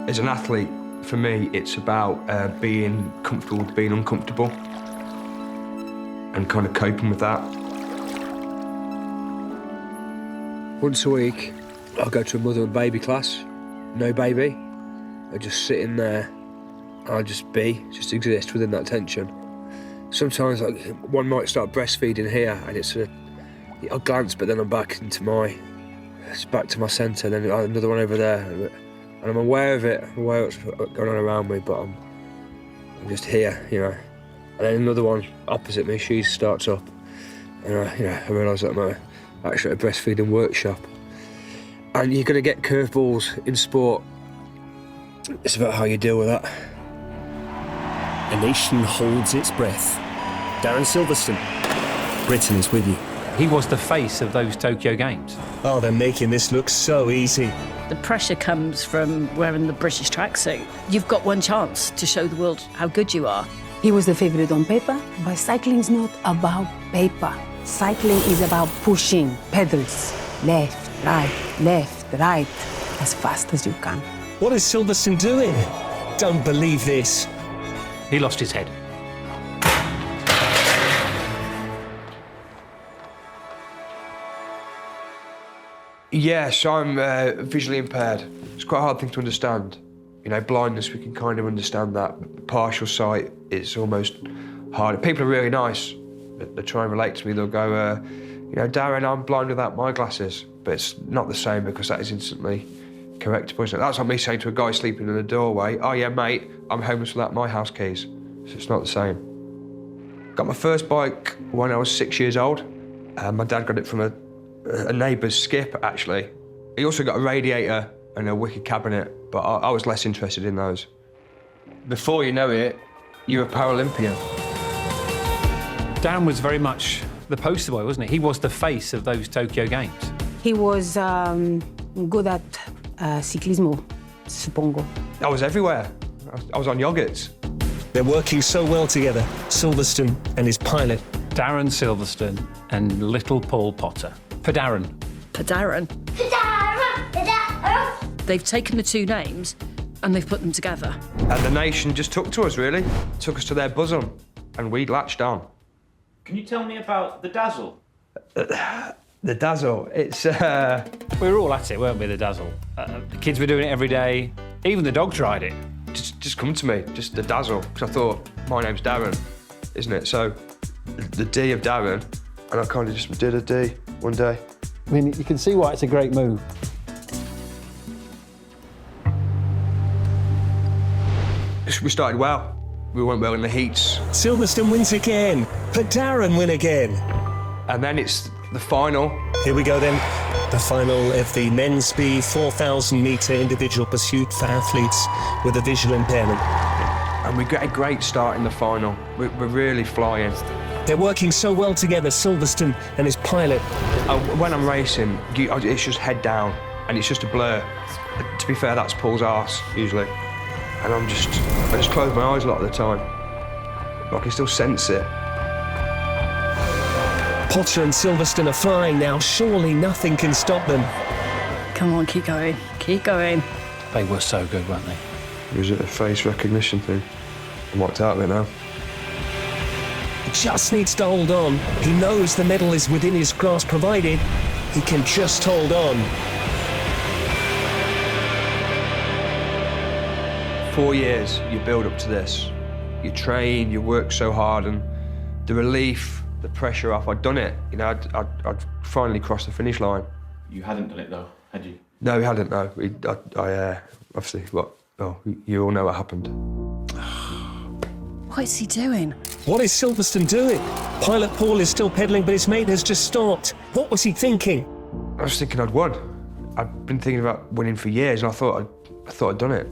As an athlete, for me, it's about being comfortable with being uncomfortable and kind of coping with that. Once a week, I'll go to a mother and baby class. No baby. I just sit in there. I'll just just exist within that tension. Sometimes, like, one might start breastfeeding here, and I'll glance, but then I'm back back to my centre. Then another one over there, and I'm aware of it. I'm aware of what's going on around me, but I'm just here, you know. And then another one opposite me, she starts up, and I realise that I'm actually at a breastfeeding workshop. And you're going to get curveballs in sport. It's about how you deal with that. A nation holds its breath. Darren Silverstone, Britain is with you. He was the face of those Tokyo Games. Oh, they're making this look so easy. The pressure comes from wearing the British tracksuit. You've got one chance to show the world how good you are. He was the favourite on paper, but cycling's not about paper. Cycling is about pushing pedals, left, right, as fast as you can. What is Silverstone doing? Don't believe this. He lost his head. Yes, I'm visually impaired. It's quite a hard thing to understand. You know, blindness, we can kind of understand that. Partial sight, it's almost hard. People are really nice. They try and relate to me. They'll go, you know, Darren, I'm blind without my glasses. But it's not the same because that is instantly correctable, isn't it? That's like me saying to a guy sleeping in a doorway, oh yeah, mate, I'm homeless without my house keys. So it's not the same. Got my first bike when I was 6 years old. My dad got it from a neighbour's skip, actually. He also got a radiator and a wicker cabinet, but I was less interested in those. Before you know it, you're a Paralympian. Darren was very much the poster boy, wasn't he? He was the face of those Tokyo Games. He was good at ciclismo, supongo. I was everywhere. I was on yogurts. They're working so well together, Silverstone and his pilot. Darren Silverstone and little Paul Potter. Darren. Darren. They've taken the two names and they've put them together. And the nation just took to us, really. Took us to their bosom, and we latched on. Can you tell me about the Dazzle? The Dazzle, it's... We were all at it, weren't we, the Dazzle? The kids were doing it every day. Even the dog tried it. Just come to me, just the Dazzle, because I thought, my name's Darren, isn't it? So, the D of Darren, and I kind of just did a D one day. I mean, you can see why it's a great move. We started well. We went well in the heats. Silverstone wins again, but Darren win again. And then it's the final. Here we go then. The final of the men's speed 4,000-metre individual pursuit for athletes with a visual impairment. And we get a great start in the final. We're really flying. They're working so well together, Silverstone and his pilot. When I'm racing, it's just head down, and it's just a blur. To be fair, that's Paul's arse, usually. And I just close my eyes a lot of the time. But I can still sense it. Potter and Silverstone are flying now. Surely nothing can stop them. Come on, keep going. Keep going. They were so good, weren't they? It was a face recognition thing. I'm locked out of it now. He just needs to hold on. He knows the medal is within his grasp, provided he can just hold on. 4 years you build up to this. You train, you work so hard, and the relief, the pressure off. I'd done it. You know, I'd finally crossed the finish line. You hadn't done it though, had you? No, we hadn't. No, obviously. You all know what happened. What is he doing? What is Silverstone doing? Pilot Paul is still pedalling, but his mate has just stopped. What was he thinking? I was thinking I'd won. I'd been thinking about winning for years, and I thought I'd done it.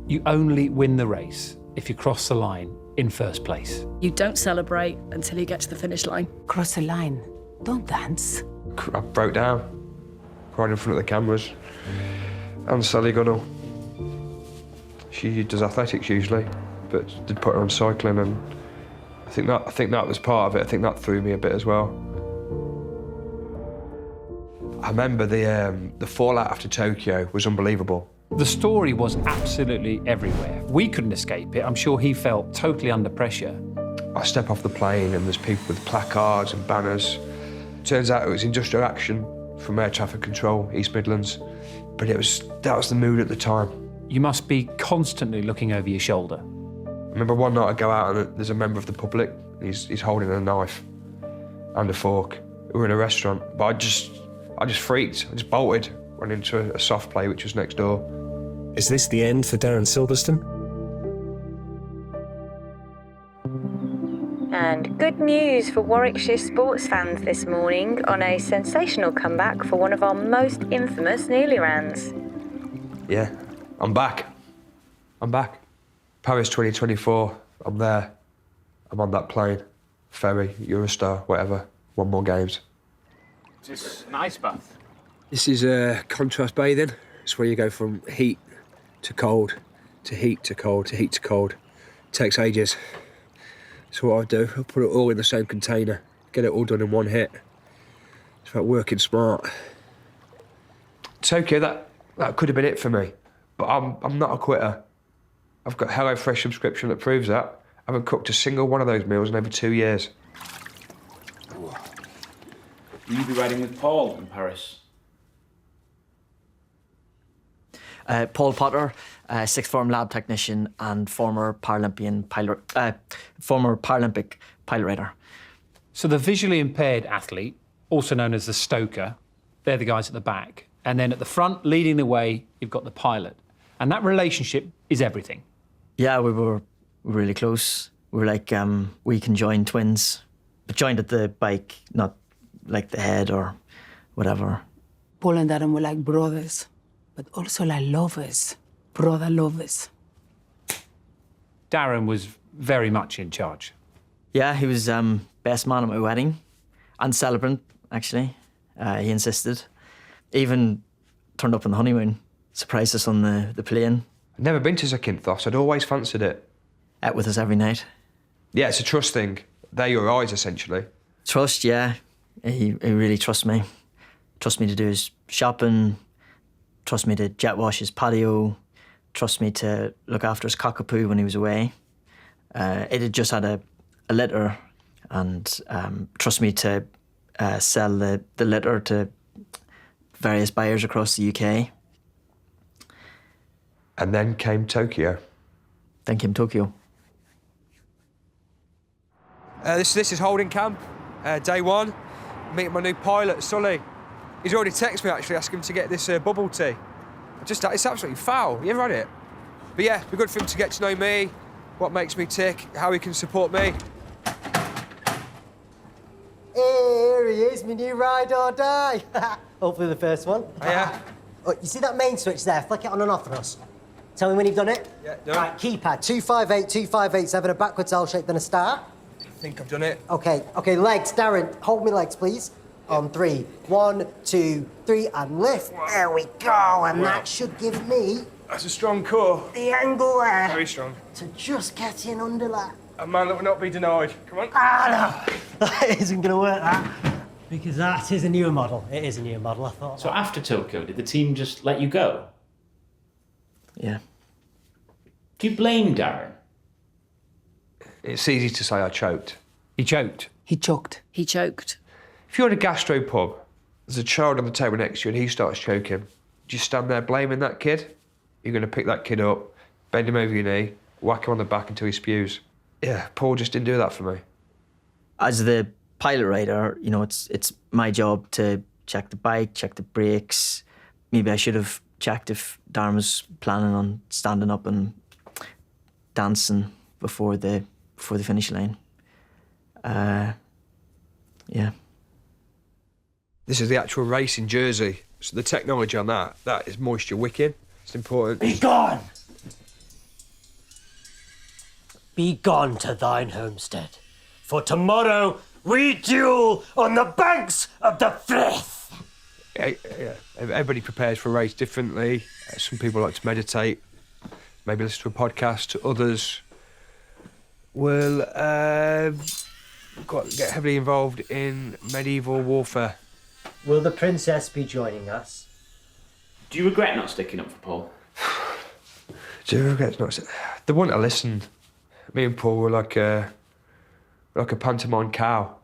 You only win the race if you cross the line in first place. You don't celebrate until you get to the finish line. Cross the line, don't dance. I broke down, cried in front of the cameras. And Sally Gunnell, she does athletics usually, but did put her on cycling, and I think that was part of it. I think that threw me a bit as well. I remember the fallout after Tokyo was unbelievable. The story was absolutely everywhere. We couldn't escape it. I'm sure he felt totally under pressure. I step off the plane and there's people with placards and banners. Turns out it was industrial action from Air Traffic Control, East Midlands. But that was the mood at the time. You must be constantly looking over your shoulder. I remember one night I go out and there's a member of the public. He's holding a knife and a fork. We were in a restaurant, but I just freaked. I just bolted, went into a soft play which was next door. Is this the end for Darren Silverstone? And good news for Warwickshire sports fans this morning on a sensational comeback for one of our most infamous Neely-Rans. Yeah, I'm back. I'm back. Paris 2024, I'm there. I'm on that plane, ferry, Eurostar, whatever. One more games. It's an ice bath. This is contrast bathing. It's where you go from heat to cold, to heat to cold, to heat to cold. It takes ages. So what I do, I'll put it all in the same container, get it all done in one hit. It's about working smart. Tokyo, that could have been it for me, but I'm not a quitter. I've got HelloFresh subscription that proves that. I haven't cooked a single one of those meals in over 2 years. Will you be riding with Paul in Paris? Paul Potter, sixth form lab technician and former Paralympian Paralympic pilot rider. So the visually impaired athlete, also known as the stoker, they're the guys at the back. And then at the front, leading the way, you've got the pilot. And that relationship is everything. Yeah, we were really close. We were like we conjoined twins, but joined at the bike, not like the head or whatever. Paul and Darren were like brothers, but also like lovers, brother lovers. Darren was very much in charge. Yeah, he was best man at my wedding and celebrant, actually. He insisted. Even turned up on the honeymoon, surprised us on the plane. I'd never been to Zakynthos, I'd always fancied it. Out with us every night. Yeah, it's a trust thing. They're your eyes, essentially. Trust, yeah. He really trusts me. Trusts me to do his shopping, trusts me to jet wash his patio, trusts me to look after his cockapoo when he was away. It had just had a litter, and trusts me to sell the litter to various buyers across the UK. And then came Tokyo. Then came Tokyo. This is holding camp, day one. Meeting my new pilot, Sully. He's already texted me, actually, asking him to get this bubble tea. It's absolutely foul. You ever had it? But yeah, it'd be good for him to get to know me, what makes me tick, how he can support me. Here he is, my new ride or die. Hopefully the first one. Oh, yeah. Oh, you see that main switch there? Flick it on and off for us. Tell me when you've done it. Yeah, done. Right, keypad, 258, 2587, a backwards L shape, then a star. I think I've done it. Okay, legs, Darren, hold me legs, please. On 3. 1, 2, 3, and lift. Wow. There we go, and that should give me... That's a strong core. The angle there. Very strong. To just get in under that. A man that will not be denied. Come on. Ah, no. That isn't going to work, that. Because that is a newer model. It is a newer model, I thought. So after Tokyo, did the team just let you go? Yeah. Do you blame Darren? It's easy to say I choked. He choked. He choked. He choked. If you're in a gastropub, there's a child on the table next to you and he starts choking, do you stand there blaming that kid? You're going to pick that kid up, bend him over your knee, whack him on the back until he spews. Yeah, Paul just didn't do that for me. As the pilot rider, you know, it's my job to check the bike, check the brakes. Maybe I should have checked if Darren was planning on standing up and dancing before the finish line. Yeah. This is the actual racing jersey. So the technology on that is moisture wicking. It's important. Be gone! Be gone to thine homestead, for tomorrow we duel on the banks of the Frith. Yeah, everybody prepares for a race differently. Some people like to meditate, maybe listen to a podcast. Others will get heavily involved in medieval warfare. Will the princess be joining us? Do you regret not sticking up for Paul? Do you regret not? They wouldn't have listened. Me and Paul were like a pantomime cow.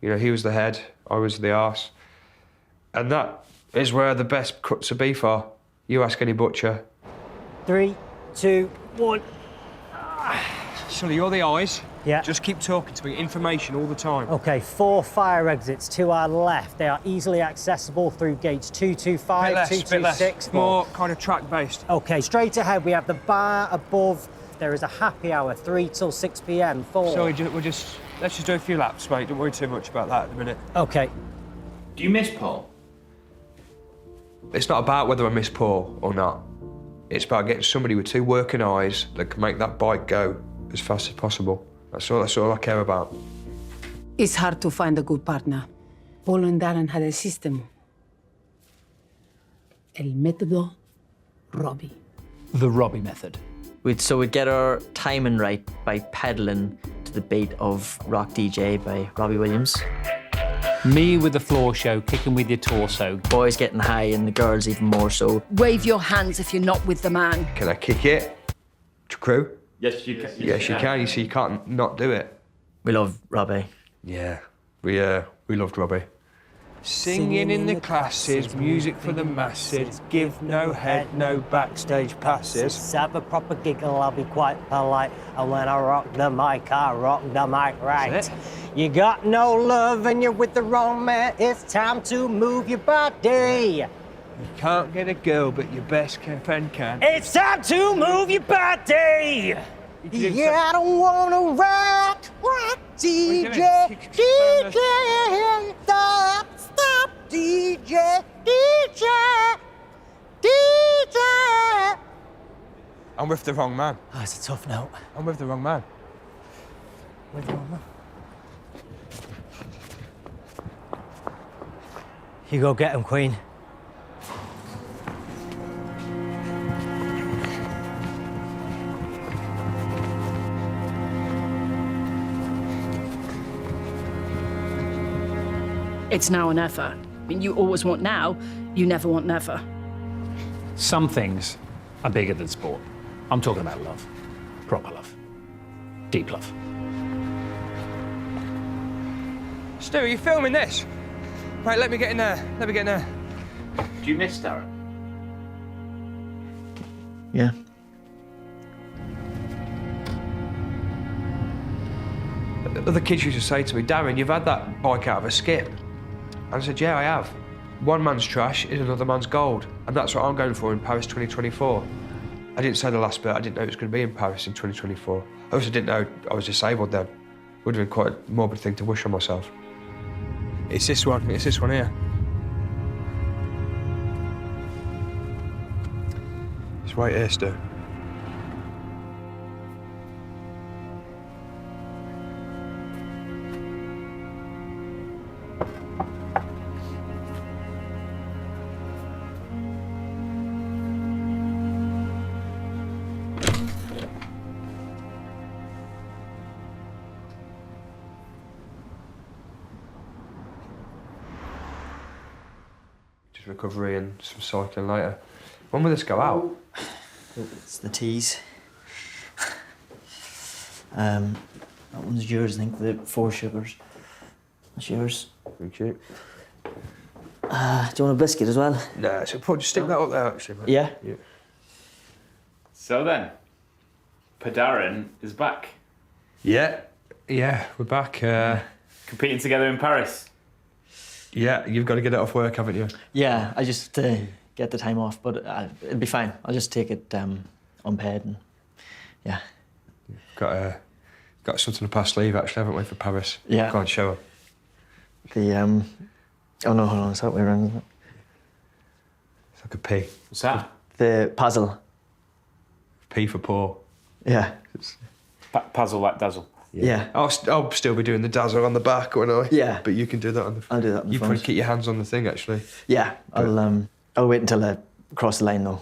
You know, he was the head, I was the arse. And that is where the best cuts of beef are. You ask any butcher. 3, 2, 1. Sully, you're the eyes. Yeah. Just keep talking to me. Information all the time. Okay, 4 fire exits to our left. They are easily accessible through gates 225, Bit less, 226. more kind of track-based. Okay, straight ahead we have the bar above. There is a happy hour, 3 till 6 p.m. 4. So let's just do a few laps, mate. Don't worry too much about that at the minute. Okay. Do you miss Paul? It's not about whether I miss Paul or not. It's about getting somebody with 2 working eyes that can make that bike go as fast as possible. That's all I care about. It's hard to find a good partner. Paul and Darren had a system. El método Robbie. The Robbie method. We'd get our timing right by pedalling to the beat of Rock DJ by Robbie Williams. Me with the floor show, kicking with your torso. Boys getting high and the girls even more so. Wave your hands if you're not with the man. Can I kick it? Crew? Yes, you can. Yes, you can. You see, you can't not do it. We love Robbie. Yeah, we loved Robbie. Singing in the classes, music for the masses, give no head, no backstage passes. Let's have a proper giggle, I'll be quite polite. And when I rock the mic, I rock the mic right. That's it. You got no love and you're with the wrong man. It's time to move your body. You can't get a girl, but your best friend can. It's time to move your body. Yeah, I don't wanna rock, DJ, DJ, stop, DJ, DJ. I'm with the wrong man. Oh, it's a tough note. I'm with the wrong man. With the wrong man. You go get him, Queen. It's now or never. I mean, you always want now, you never want never. Some things are bigger than sport. I'm talking about love. Proper love. Deep love. Stu, are you filming this? Right, let me get in there. Let me get in there. Do you miss Darren? Yeah. Other kids used to say to me, Darren, you've had that bike out of a skip. And I said, yeah, I have. One man's trash is another man's gold. And that's what I'm going for in Paris 2024. I didn't say the last bit, I didn't know it was going to be in Paris in 2024. I also didn't know I was disabled then. Would have been quite a morbid thing to wish on myself. It's this one here. It's right here, Stu. Recovery and some cycling later. When will this go out? It's the teas. That one's yours, I think, the 4 sugars. That's yours. Thank you. Do you want a biscuit as well? Nah, so probably just stick that up there, actually, mate. Yeah? Yeah. So then, Darren is back. Yeah, we're back. Competing together in Paris. Yeah, you've got to get it off work, haven't you? Yeah, I just get the time off, but it'll be fine. I'll just take it unpaid and yeah. Got something to pass leave, actually, haven't we, for Paris? Yeah. Go on, show her. The oh no, hold on, it's that way around, isn't it? It's like a P. What's that? The puzzle. P for Paul. Yeah. Puzzle like Dazzle. Yeah. I'll still be doing the Dazzle on the back, won't I? Yeah. But you can do that on the I'll do that on the You front. probably keep your hands on the thing, actually. Yeah. I'll wait until I cross the line though.